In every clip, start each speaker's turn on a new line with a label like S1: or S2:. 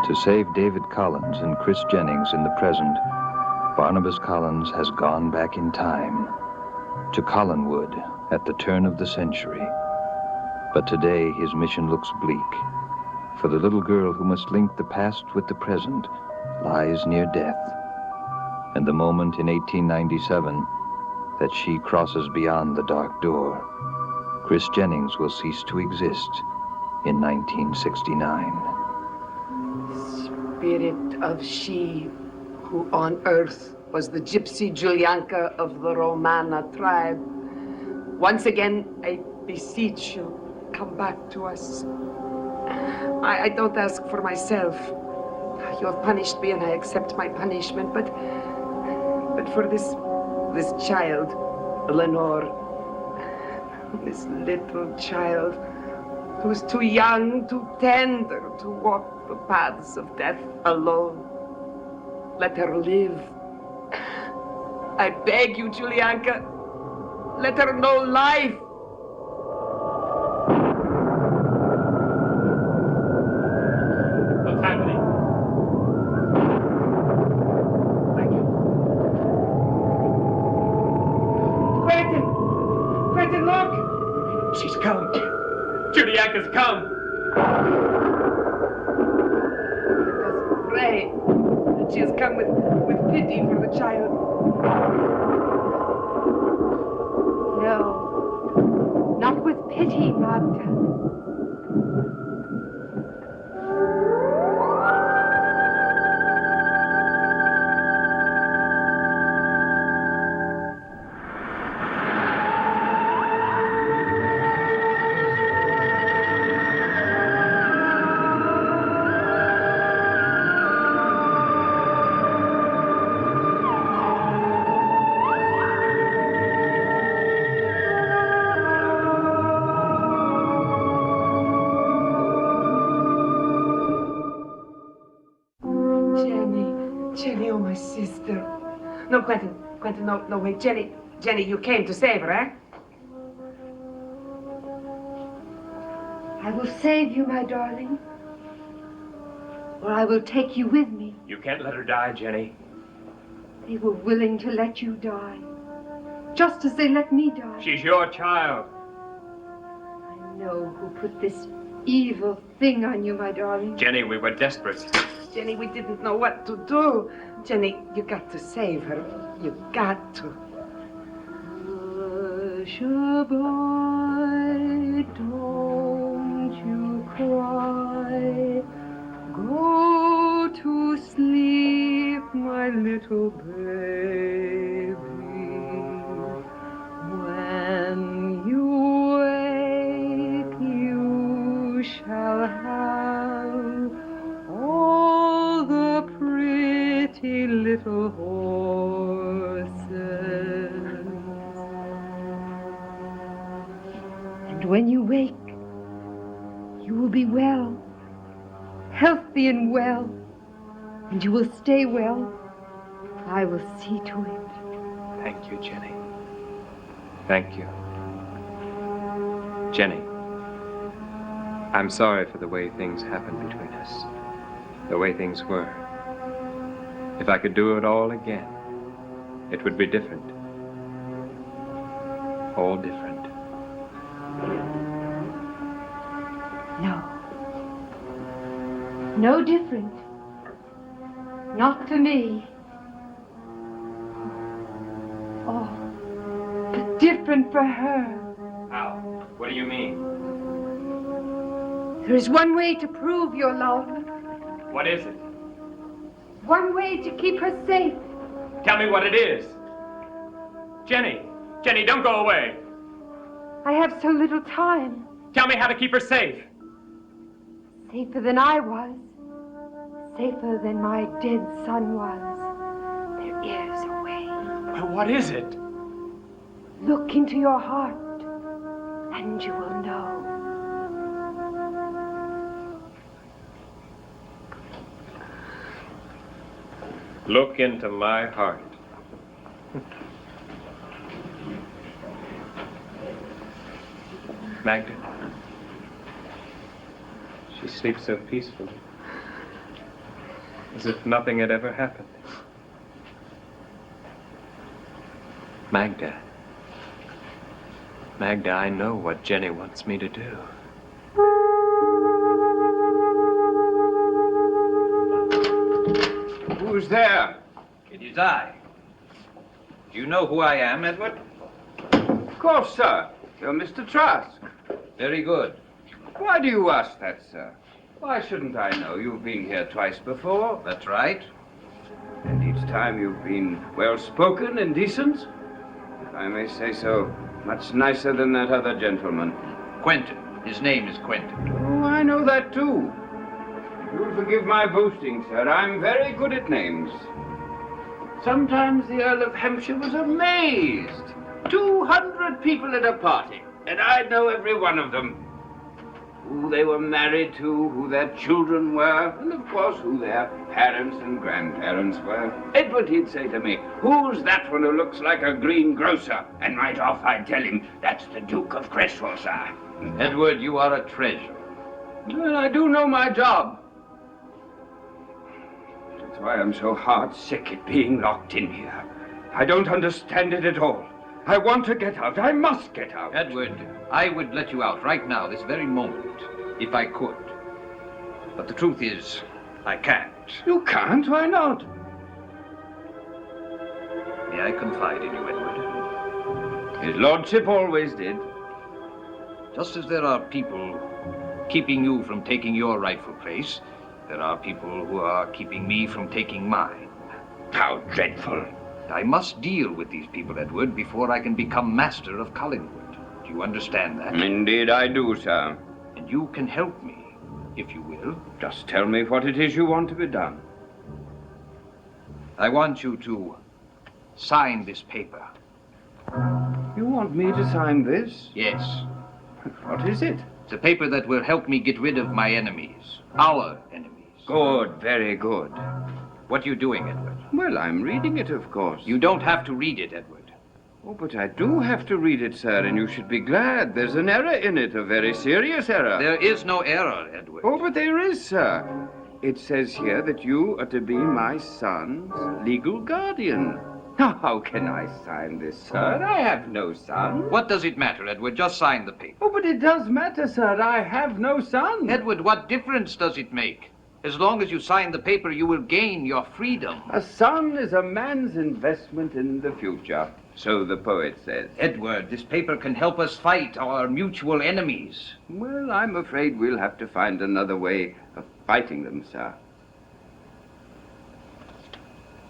S1: To save David Collins and Chris Jennings in the present, Barnabas Collins has gone back in time to Collinwood at the turn of the century. But today his mission looks bleak, for the little girl who must link the past with the present lies near death. And the moment in 1897 that she crosses beyond the dark door, Chris Jennings will cease to exist in 1969.
S2: Spirit of she who on earth was the gypsy Julianka of the Romana tribe, once again I beseech you, come back to us. I don't ask for myself. You have punished me and I accept my punishment, but for this child, Lenore, this little child who's too young, too tender to walk the paths of death alone. Let her live. I beg you, Julianka, let her know life.
S3: What's happening?
S2: Quentin, look!
S3: She's come. Julianka's come.
S2: Let us pray that she has come with pity for the child.
S4: No, not with pity, Magda.
S2: Jenny, oh my sister. No, Quentin, no, wait, Jenny, you came to save her, eh?
S4: I will save you, my darling. Or I will take you with me.
S3: You can't let her die, Jenny.
S4: They were willing to let you die, just as they let me die.
S3: She's your child.
S4: I know who put this evil thing on you, my darling.
S3: Jenny, we were desperate.
S2: Jenny, we didn't know what to do. Jenny, you got to save her. You got to.
S4: Hush, boy, don't you cry. Go to sleep, my little baby. When you wake, you shall have all the pretty little horses. And when you wake, you will be well, healthy and well, and you will stay well. I will see to it.
S3: Thank you, Jenny. Thank you. Jenny, I'm sorry for the way things happened between us, the way things were. If I could do it all again, it would be different. All different.
S4: No. No different. Not for me. Oh, but different for her.
S3: How? What do you mean?
S4: There is one way to prove your love.
S3: What is it?
S4: One way to keep her safe.
S3: Tell me what it is. Jenny, don't go away.
S4: I have so little time.
S3: Tell me how to keep her safe.
S4: Safer than I was. Safer than my dead son was. There is a way.
S3: Well, what is it?
S4: Look into your heart, and you will know.
S3: Look into my heart. Magda. She sleeps so peacefully. as if nothing had ever happened. Magda. Magda, I know what Jenny wants me to do.
S5: Who's there?
S6: It is I. Do you know who I am, Edward?
S5: Of course, sir. You're Mr. Trask.
S6: Very good.
S5: Why do you ask that, sir? Why shouldn't I know? You've been here twice before,
S6: That's right.
S5: and each time you've been well-spoken and decent. If I may say so, much nicer than that other gentleman.
S6: Quentin. His name is Quentin.
S5: Oh, I know that too. You'll forgive my boasting, sir. I'm very good at names. Sometimes the Earl of Hampshire was amazed. 200 people at a party, and I'd know every one of them. Who they were married to, who their children were, and of course who their parents and grandparents were. Edward, he'd say to me, "Who's that one who looks like a greengrocer?" And right off I'd tell him, "That's the Duke of Cresswell, sir."
S6: Edward, you are a treasure.
S5: Well, I do know my job. That's why I'm so heart-sick at being locked in here. I don't understand it at all. I want to get out. I must get out.
S6: Edward, I would let you out right now, this very moment, if I could. But the truth is, I can't.
S5: You can't? Why not?
S6: May I confide in you, Edward?
S5: His lordship always did.
S6: Just as there are people keeping you from taking your rightful place, there are people who are keeping me from taking mine.
S5: How dreadful.
S6: I must deal with these people, Edward, before I can become master of Collingwood. Do you understand that?
S5: Indeed I do, sir.
S6: And you can help me, if you will.
S5: Just tell me what it is you want to be done.
S6: I want you to sign this paper.
S5: You want me to sign this?
S6: Yes.
S5: What is it?
S6: It's a paper that will help me get rid of my enemies. Our enemies.
S5: Good, very good.
S6: What are you doing, Edward?
S5: Well, I'm reading it, of course.
S6: You don't have to read it, Edward.
S5: Oh, but I do have to read it, sir, and you should be glad. There's an error in it, a very serious error.
S6: There is no error, Edward.
S5: Oh, but there is, sir. It says here that you are to be my son's legal guardian. Now, how can I sign this, sir? I have no son.
S6: What does it matter, Edward? Just sign the paper.
S5: Oh, but it does matter, sir. I have no son.
S6: Edward, what difference does it make? As long as you sign the paper, you will gain your freedom.
S5: A son is a man's investment in the future, so the poet says.
S6: Edward, this paper can help us fight our mutual enemies.
S5: Well, I'm afraid we'll have to find another way of fighting them, sir.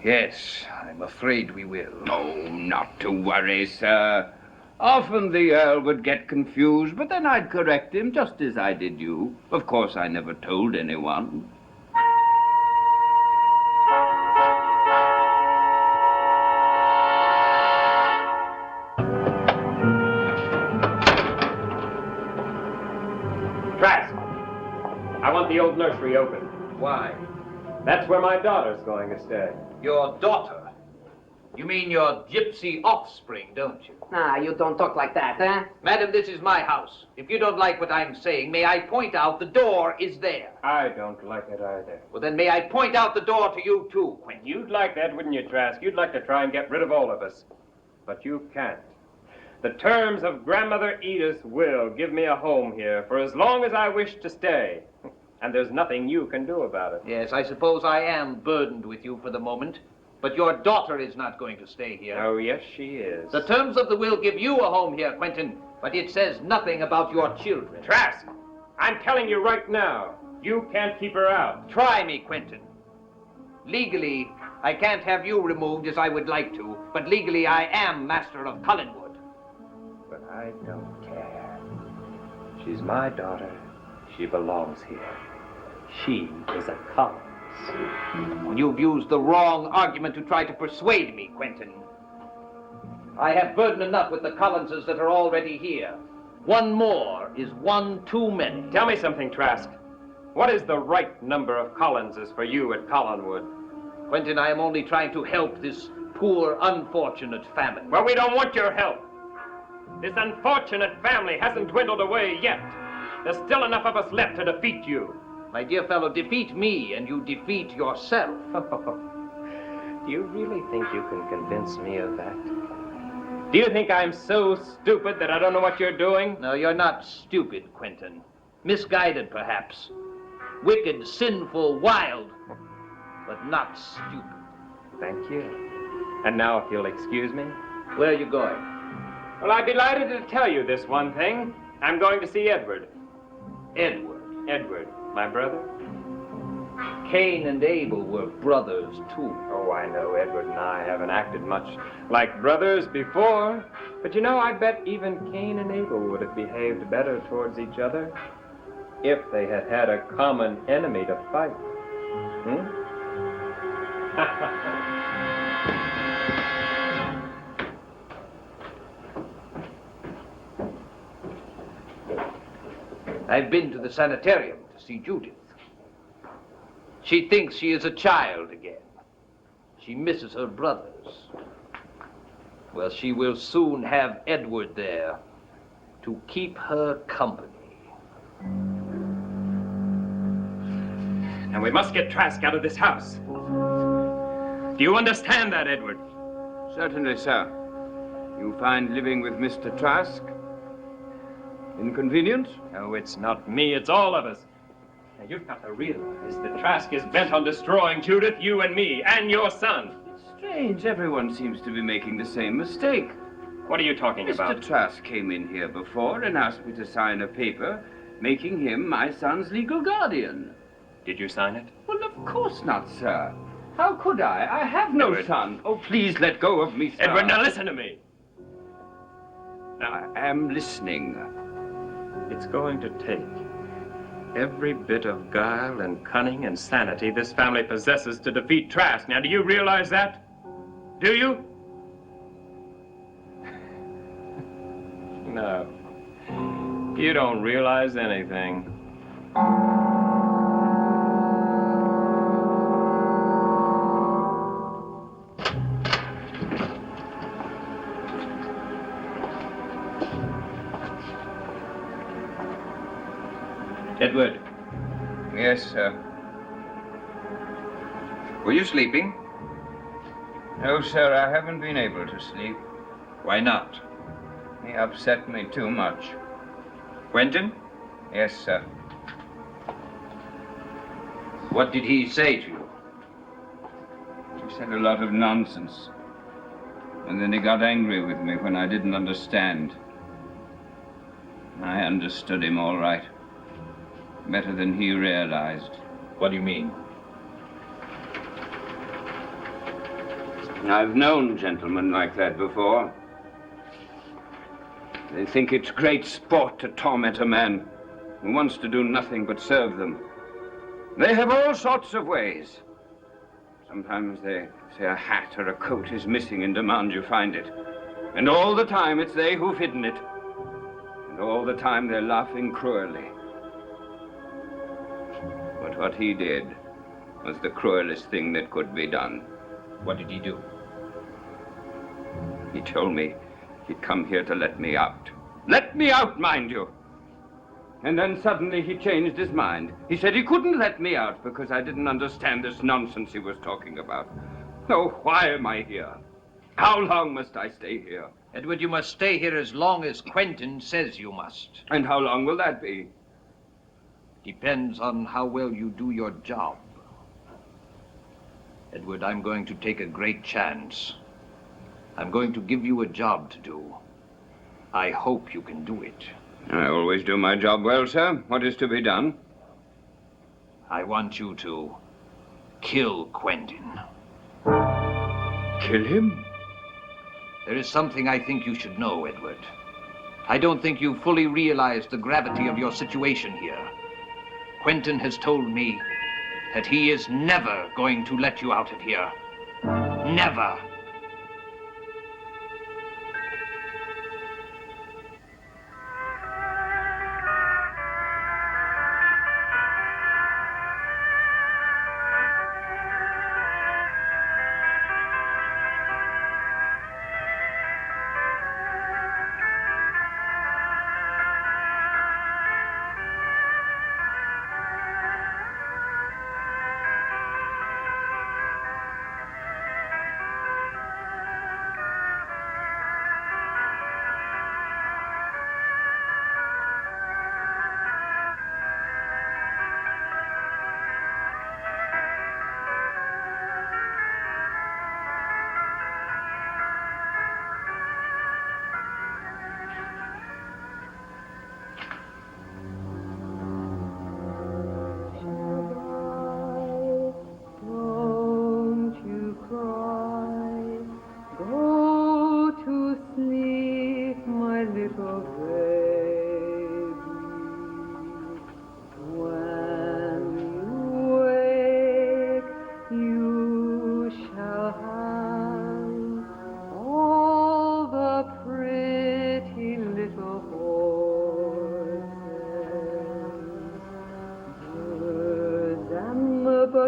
S6: Yes, I'm afraid we will.
S5: Oh, not to worry, sir. Often the Earl would get confused, but then I'd correct him, just as I did you. Of course, I never told anyone.
S3: Trask! I want the old nursery open.
S6: Why?
S3: That's where my daughter's going to stay.
S6: Your daughter? You mean your gypsy offspring, don't you?
S2: Ah, you don't talk like that, eh?
S6: Madam, this is my house. If you don't like what I'm saying, may I point out the door is there?
S3: I don't like it either.
S6: Well, then may I point out the door to you, too, Quentin?
S3: You'd like that, wouldn't you, Trask? You'd like to try and get rid of all of us. But you can't. The terms of Grandmother Edith's will give me a home here for as long as I wish to stay. And there's nothing you can do about it.
S6: Yes, I suppose I am burdened with you for the moment. But your daughter is not going to stay here.
S3: Oh, yes, she is.
S6: The terms of the will give you a home here, Quentin, but it says nothing about your children.
S3: Trask! I'm telling you right now, you can't keep her out.
S6: Try me, Quentin. Legally, I can't have you removed as I would like to, but legally I am master of Collingwood.
S3: But I don't care. She's my daughter. She belongs here. She is a Collins.
S6: You've used the wrong argument to try to persuade me, Quentin. I have burden enough with the Collinses that are already here. One more is one too many.
S3: Tell me something, Trask. What is the right number of Collinses for you at Collinwood?
S6: Quentin, I am only trying to help this poor, unfortunate family.
S3: Well, we don't want your help. This unfortunate family hasn't dwindled away yet. There's still enough of us left to defeat you.
S6: My dear fellow, defeat me and you defeat yourself.
S3: Do you really think you can convince me of that? Do you think I'm so stupid that I don't know what you're doing?
S6: No, you're not stupid, Quentin. Misguided, perhaps. Wicked, sinful, wild, but not stupid.
S3: Thank you. And now, if you'll excuse me.
S6: Where are you going?
S3: Well, I'd be delighted to tell you this one thing. I'm going to see Edward.
S6: Edward.
S3: Edward, my brother.
S6: Cain and Abel were brothers, too.
S3: Oh, I know Edward and I haven't acted much like brothers before. But you know, I bet even Cain and Abel would have behaved better towards each other if they had had a common enemy to fight. Hmm?
S6: I've been to the sanitarium to see Judith. She thinks she is a child again. She misses her brothers. Well, she will soon have Edward there to keep her company.
S3: And we must get Trask out of this house. Do you understand that, Edward?
S5: Certainly, sir. You find living with Mr. Trask inconvenient?
S3: No, it's not me, it's all of us. Now, you've got to realize that Trask is bent on destroying Judith, you and me, and your son.
S5: It's strange. Everyone seems to be making the same mistake.
S3: What are you talking about?
S5: Mr. Trask came in here before and asked me to sign a paper making him my son's legal guardian.
S3: Did you sign it?
S5: Well, of course not, sir. How could I? I have no
S3: Edward.
S5: son. Oh, please let go of me, sir.
S3: Edward, now listen to me.
S5: I am listening.
S3: It's going to take every bit of guile and cunning and sanity this family possesses to defeat Trask. Now, do you realize that? Do you? No. You don't realize anything.
S6: Edward.
S5: Yes, sir.
S6: Were you sleeping?
S5: No, sir, I haven't been able to sleep.
S6: Why not?
S5: He upset me too much.
S6: Quentin?
S5: Yes, sir.
S6: What did he say to you?
S5: He said a lot of nonsense. And then he got angry with me when I didn't understand. I understood him all right. Better than he realized.
S6: What do you mean?
S5: I've known gentlemen like that before. They think it's great sport to torment a man who wants to do nothing but serve them. They have all sorts of ways. Sometimes they say a hat or a coat is missing and demand you find it. And all the time it's they who've hidden it. And all the time they're laughing cruelly. But what he did was the cruelest thing that could be done.
S6: What did he do?
S5: He told me he'd come here to let me out. Let me out, mind you! And then suddenly he changed his mind. He said he couldn't let me out because I didn't understand this nonsense he was talking about. Oh, why am I here? How long must I stay here?
S6: Edward, you must stay here as long as Quentin says you must.
S5: And how long will that be?
S6: Depends on how well you do your job. Edward, I'm going to take a great chance. I'm going to give you a job to do. I hope you can do it.
S5: I always do my job well, sir. What is to be done?
S6: I want you to kill Quentin.
S5: Kill him?
S6: There is something I think you should know, Edward. I don't think you fully realize the gravity of your situation here. Quentin has told me that he is never going to let you out of here. Never.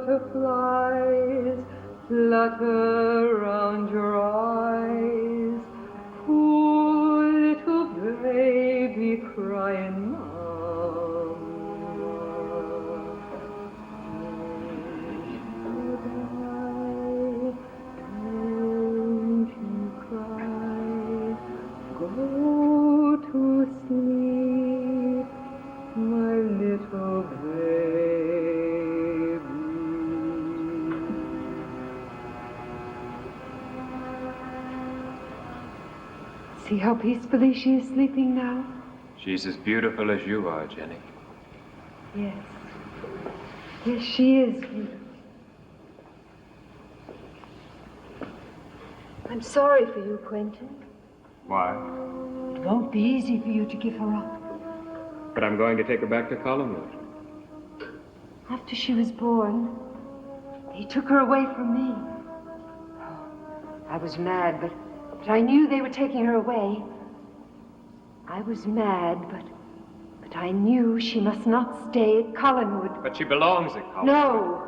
S4: butterflies flutter round your eyes. Poor little baby crying, don't you cry, go to sleep, my little baby. See how peacefully she is sleeping now?
S3: She's as beautiful as you are, Jenny.
S4: Yes. Yes, she is beautiful. I'm sorry for you, Quentin.
S3: Why?
S4: It won't be easy for you to give her up.
S3: But I'm going to take her back to Collinwood.
S4: After she was born, they took her away from me. Oh, I was mad, but I knew they were taking her away. I was mad, but I knew she must not stay at Collinwood.
S3: But she belongs at Collinwood.
S4: No!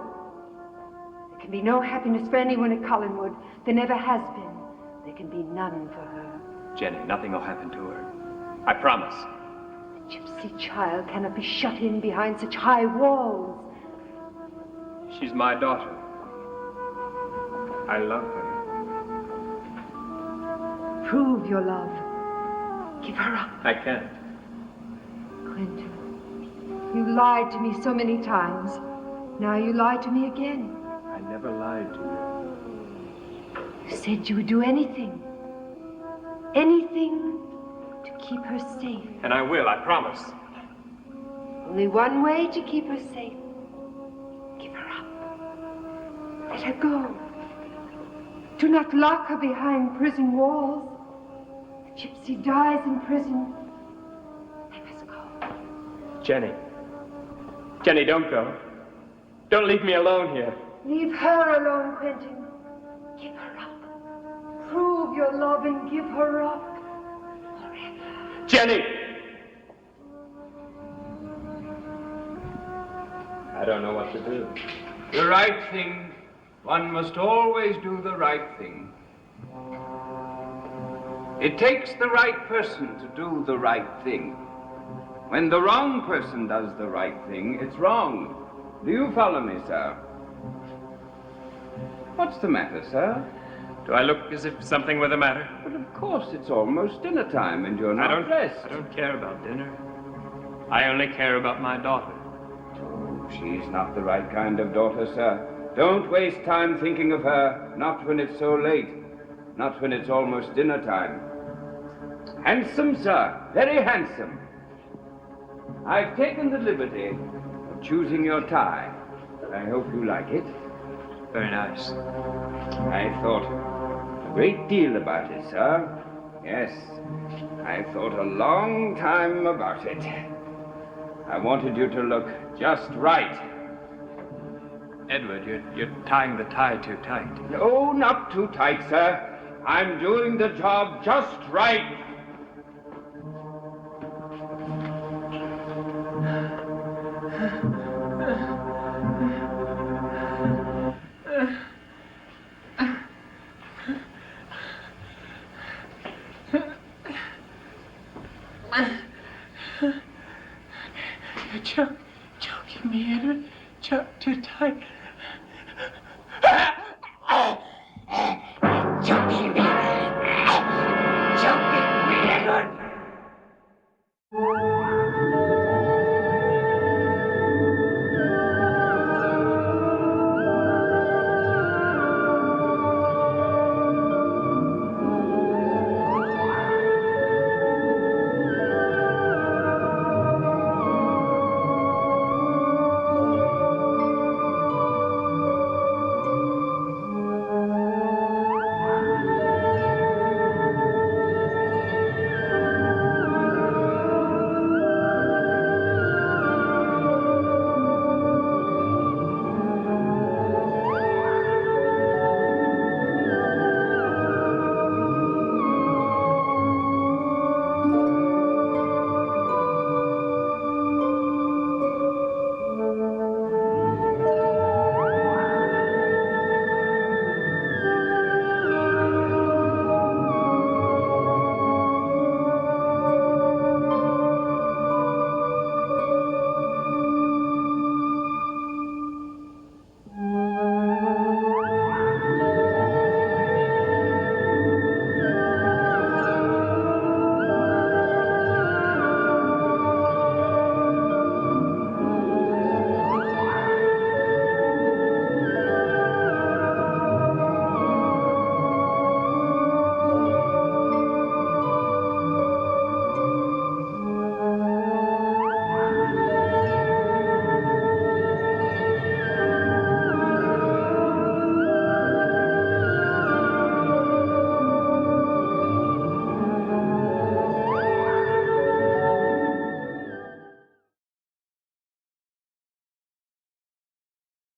S4: There can be no happiness for anyone at Collinwood. There never has been. There can be none for her.
S3: Jenny, nothing will happen to her. I promise.
S4: The gypsy child cannot be shut in behind such high walls.
S3: She's my daughter. I love her.
S4: Prove your love. Give her up.
S3: I can't.
S4: Quentin, you lied to me so many times. Now you lie to me again.
S3: I never lied to you.
S4: You said you would do anything. Anything to keep her safe.
S3: And I will, I promise.
S4: Only one way to keep her safe. Give her up. Let her go. Do not lock her behind prison walls. The gypsy dies in prison. They must go.
S3: Jenny. Jenny, don't go. Don't leave me alone here.
S4: Leave her alone, Quentin. Give her up. Prove your love and give her up. Forever.
S3: Jenny! I don't know what to do.
S5: The right thing. One must always do the right thing. It takes the right person to do the right thing. When the wrong person does the right thing, it's wrong. Do you follow me, sir? What's the matter, sir?
S3: Do I look as if something were the matter?
S5: But of course, it's almost dinner time and you're not dressed.
S3: I don't care about dinner. I only care about my daughter.
S5: Oh, she's not the right kind of daughter, sir. Don't waste time thinking of her, not when it's so late, not when it's almost dinner time. Handsome, sir, very handsome. I've taken the liberty of choosing your tie. I hope you like it.
S3: Very nice.
S5: I thought a great deal about it, sir. Yes, I thought a long time about it. I wanted you to look just right.
S3: Edward, you're tying the tie too tight.
S5: No, not too tight, sir. I'm doing the job just right.
S7: You're choking me, Edward. Too tight.